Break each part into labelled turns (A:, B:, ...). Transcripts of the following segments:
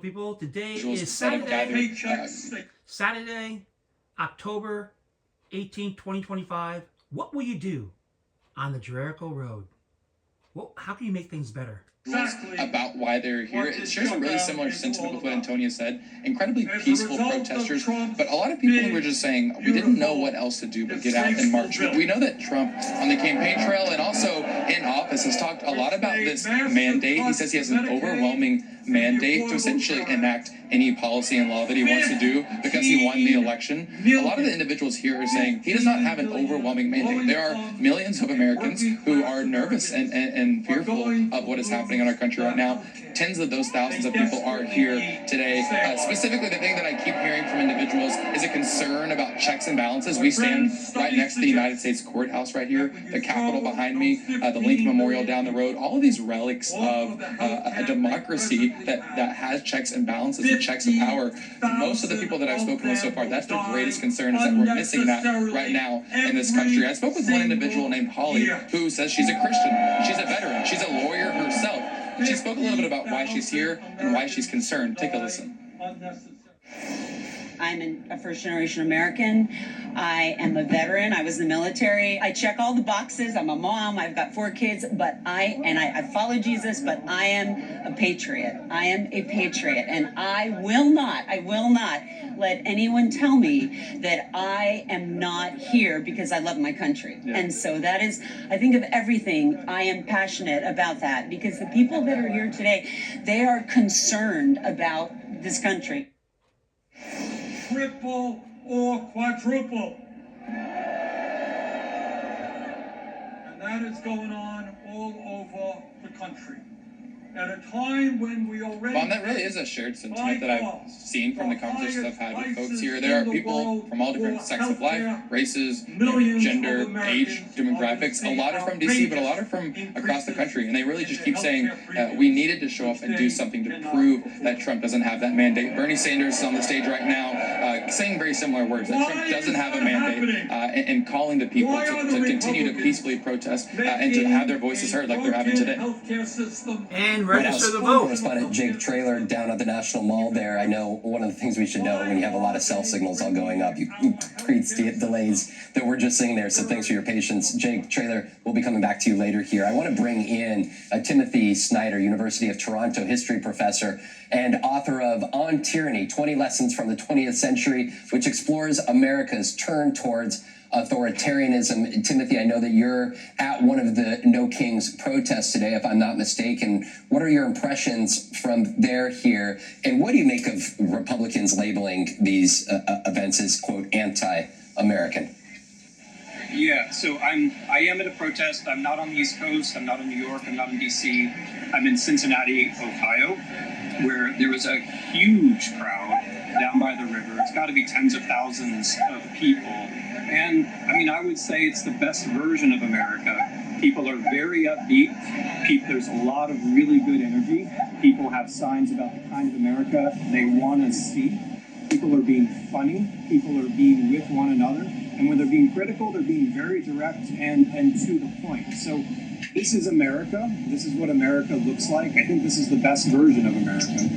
A: people. Today is
B: that have gathered,
A: Saturday, October 18, 2025. What will you do on the Jericho Road? How can you make things better?
B: About why they're here. It shares a really similar sentiment with what Antonia said. Incredibly peaceful protesters, but a lot of people who were just saying, we didn't know what else to do but get out and march. But we know that Trump, on the campaign trail and also in office, has talked a lot about this mandate. He says he has an overwhelming mandate to essentially enact any policy and law that he wants to do because he won the election. A lot of the individuals here are saying he does not have an overwhelming mandate. There are millions of Americans who are nervous and fearful of what is happening in our country right now. Tens of those thousands of people are here today. Specifically, the thing that I keep hearing from individuals is a concern about checks and balances. We stand right next to the United States Courthouse right here, the Capitol behind me, the Lincoln Memorial down the road, all of these relics of a democracy that has checks and balances and checks of power. Most of the people that I've spoken with so far, that's their greatest concern, is that we're missing that right now in this country. I spoke with one individual named Holly who says she's a Christian, she's a veteran, she's a lawyer herself. She spoke a little bit about why she's here and why she's concerned. Take a listen.
C: I'm a first-generation American. I am a veteran. I was in the military. I check all the boxes. I'm a mom. I've got 4 kids, but I follow Jesus, but I am a patriot. I am a patriot, and I will not let anyone tell me that I am not here because I love my country. Yeah. And so that is, I think of everything, I am passionate about that, because the people that are here today, they are concerned about this country.
D: Triple or quadruple. And that is going on all over the country. At a time when we already...
B: Well, and that really is a shared sentiment that I've seen from the conversations I've had with folks here. There are people from all different sects of life, races, gender, age, demographics. A lot are from D.C., but a lot are from across the country. And they really just keep saying we needed to show up and do something to prove that Trump doesn't have that mandate. Bernie Sanders is on the stage right now saying very similar words, that Trump doesn't have a mandate, and calling the people to continue to peacefully protest and to have their voices heard like they're having today.
A: And register the vote.
E: Correspondent Jake Traylor down at the National Mall there. I know one of the things we should know when you have a lot of cell signals all going up, you create delays that we're just seeing there. So thanks for your patience. Jake Traylor, we'll be coming back to you later here. I want to bring in Timothy Snyder, University of Toronto history professor and author of On Tyranny, 20 Lessons from the 20th Century, which explores America's turn towards authoritarianism. Timothy, I know that you're at one of the No Kings protests today, if I'm not mistaken. What are your impressions from there here? And what do you make of Republicans labeling these events as, quote, anti-American?
F: Yeah, so I am at a protest. I'm not on the East Coast. I'm not in New York. I'm not in D.C. I'm in Cincinnati, Ohio, where there was a huge crowd down by the river. It's got to be tens of thousands of people. And I mean, I would say it's the best version of America. People are very upbeat. There's a lot of really good energy. People have signs about the kind of America they want to see. People are being funny. People are being with one another. And when they're being critical, they're being very direct and to the point. So this is America. This is what America looks like. I think this is the best version of America.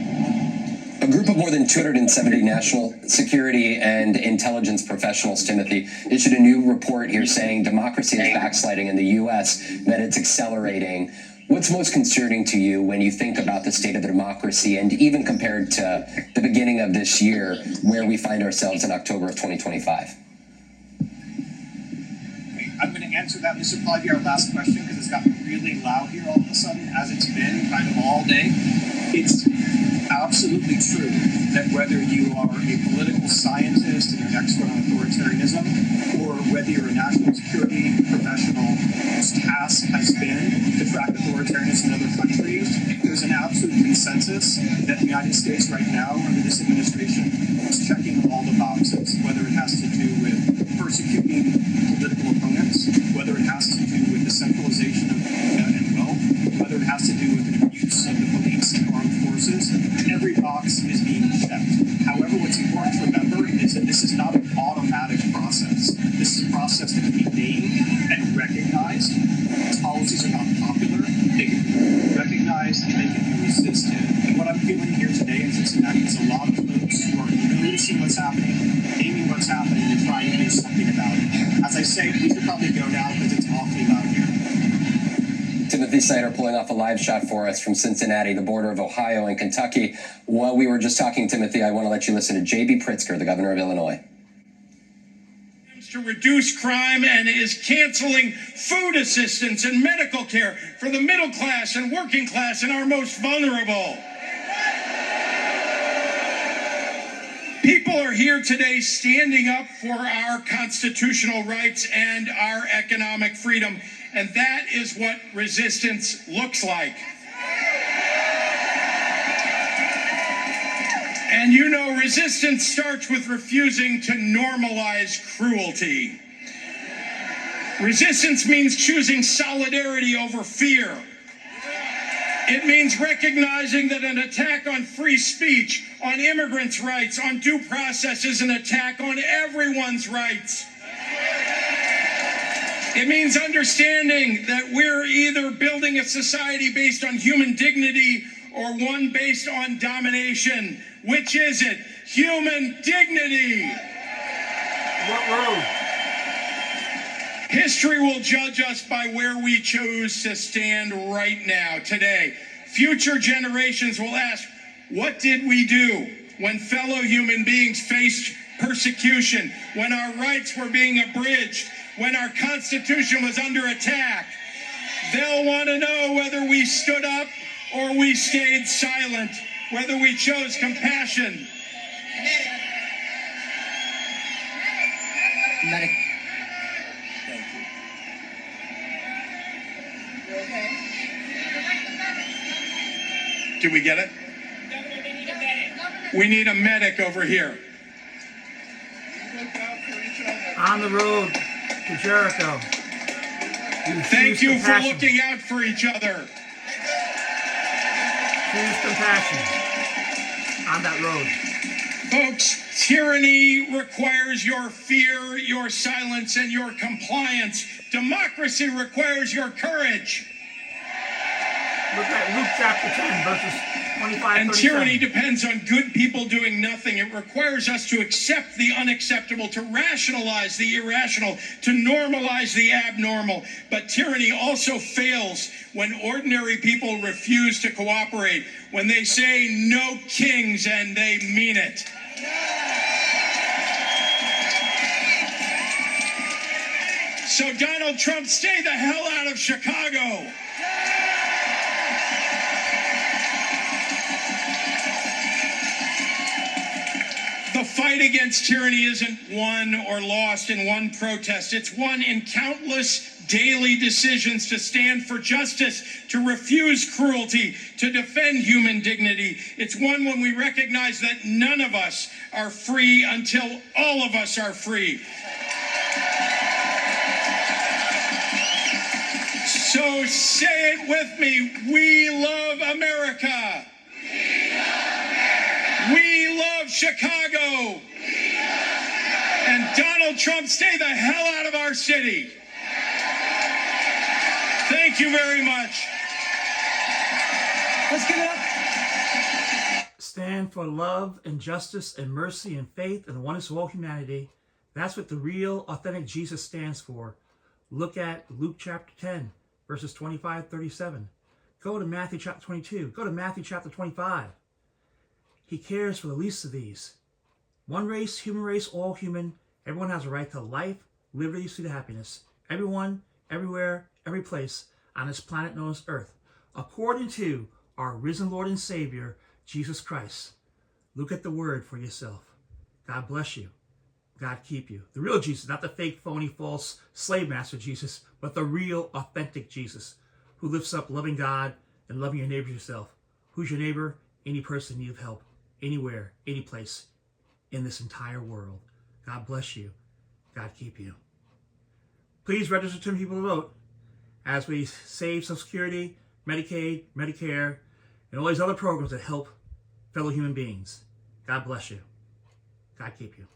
E: A group of more than 270 national security and intelligence professionals, Timothy, issued a new report here saying democracy is backsliding in the U.S., that it's accelerating. What's most concerning to you when you think about the state of the democracy, and even compared to the beginning of this year, where we find ourselves in October of 2025?
F: I'm going to answer that. This will probably be our last question because it's gotten really loud here all of a sudden, as it's been kind of all day. It's absolutely true that whether you are a political scientist and an expert on authoritarianism, or whether you're a national security professional whose task has been to track authoritarianism in other countries, there's an absolute consensus that the United States right now, under this administration, is checking all the boxes, whether it has to do with persecuting political opponents, whether it has to do with the centralization of and wealth, whether it has to do with an abuse of the police and armed forces. Every box is being checked. However, what's important to remember is that this is not an automatic process. This is a process that can be named and recognized. Policies are not popular. They can be recognized and they can be resisted. And what I'm feeling here today in Cincinnati see what's happening, naming what's happening, and trying to do something about it. As I say, we should probably go now because it's awfully loud here.
E: Timothy Snyder pulling off a live shot for us from Cincinnati, the border of Ohio and Kentucky. While we were just talking, Timothy, I want to let you listen to J.B. Pritzker, the governor of Illinois.
G: To reduce crime and is canceling food assistance and medical care for the middle class and working class and our most vulnerable. People are here today standing up for our constitutional rights and our economic freedom, and that is what resistance looks like. And you know, resistance starts with refusing to normalize cruelty. Resistance means choosing solidarity over fear. It means recognizing that an attack on free speech, on immigrants' rights, on due process is an attack on everyone's rights. It means understanding that we're either building a society based on human dignity or one based on domination. Which is it? Human dignity.
A: What road?
G: History will judge us by where we choose to stand right now, today. Future generations will ask, what did we do when fellow human beings faced persecution, when our rights were being abridged, when our Constitution was under attack? They'll want to know whether we stood up or we stayed silent, whether we chose compassion.
C: Medic.
G: Did we get it? We need a medic over here.
A: On the road to Jericho.
G: Thank you for looking out for each other.
A: Choose compassion on that road.
G: Folks, tyranny requires your fear, your silence, and your compliance. Democracy requires your courage.
A: Look at Luke chapter 10, verses 25
G: And
A: 37.
G: tyranny depends on good people doing nothing. It requires us to accept the unacceptable, to rationalize the irrational, to normalize the abnormal. But tyranny also fails when ordinary people refuse to cooperate, when they say no kings and they mean it. So Donald Trump, stay the hell out of Chicago. The fight against tyranny isn't won or lost in one protest. It's won in countless daily decisions to stand for justice, to refuse cruelty, to defend human dignity. It's won when we recognize that none of us are free until all of us are free. So say it with me. We love America. We love Chicago. And Donald Trump, stay the hell out of our city. Thank you very much.
C: Let's give it up.
A: Stand for love and justice and mercy and faith and the oneness of all humanity. That's what the real, authentic Jesus stands for. Look at Luke chapter 10, verses 25-37. Go to Matthew chapter 22. Go to Matthew chapter 25. He cares for the least of these. One race, human race, all human. Everyone has a right to life, liberty, sweet happiness. Everyone, everywhere, every place on this planet known as Earth, according to our risen Lord and Savior, Jesus Christ. Look at the word for yourself. God bless you. God keep you. The real Jesus, not the fake, phony, false slave master Jesus, but the real, authentic Jesus who lifts up loving God and loving your neighbor yourself. Who's your neighbor? Any person in need of help, anywhere, any place in this entire world. God bless you. God keep you. Please register to People to Vote as we save Social Security, Medicaid, Medicare, and all these other programs that help fellow human beings. God bless you. God keep you.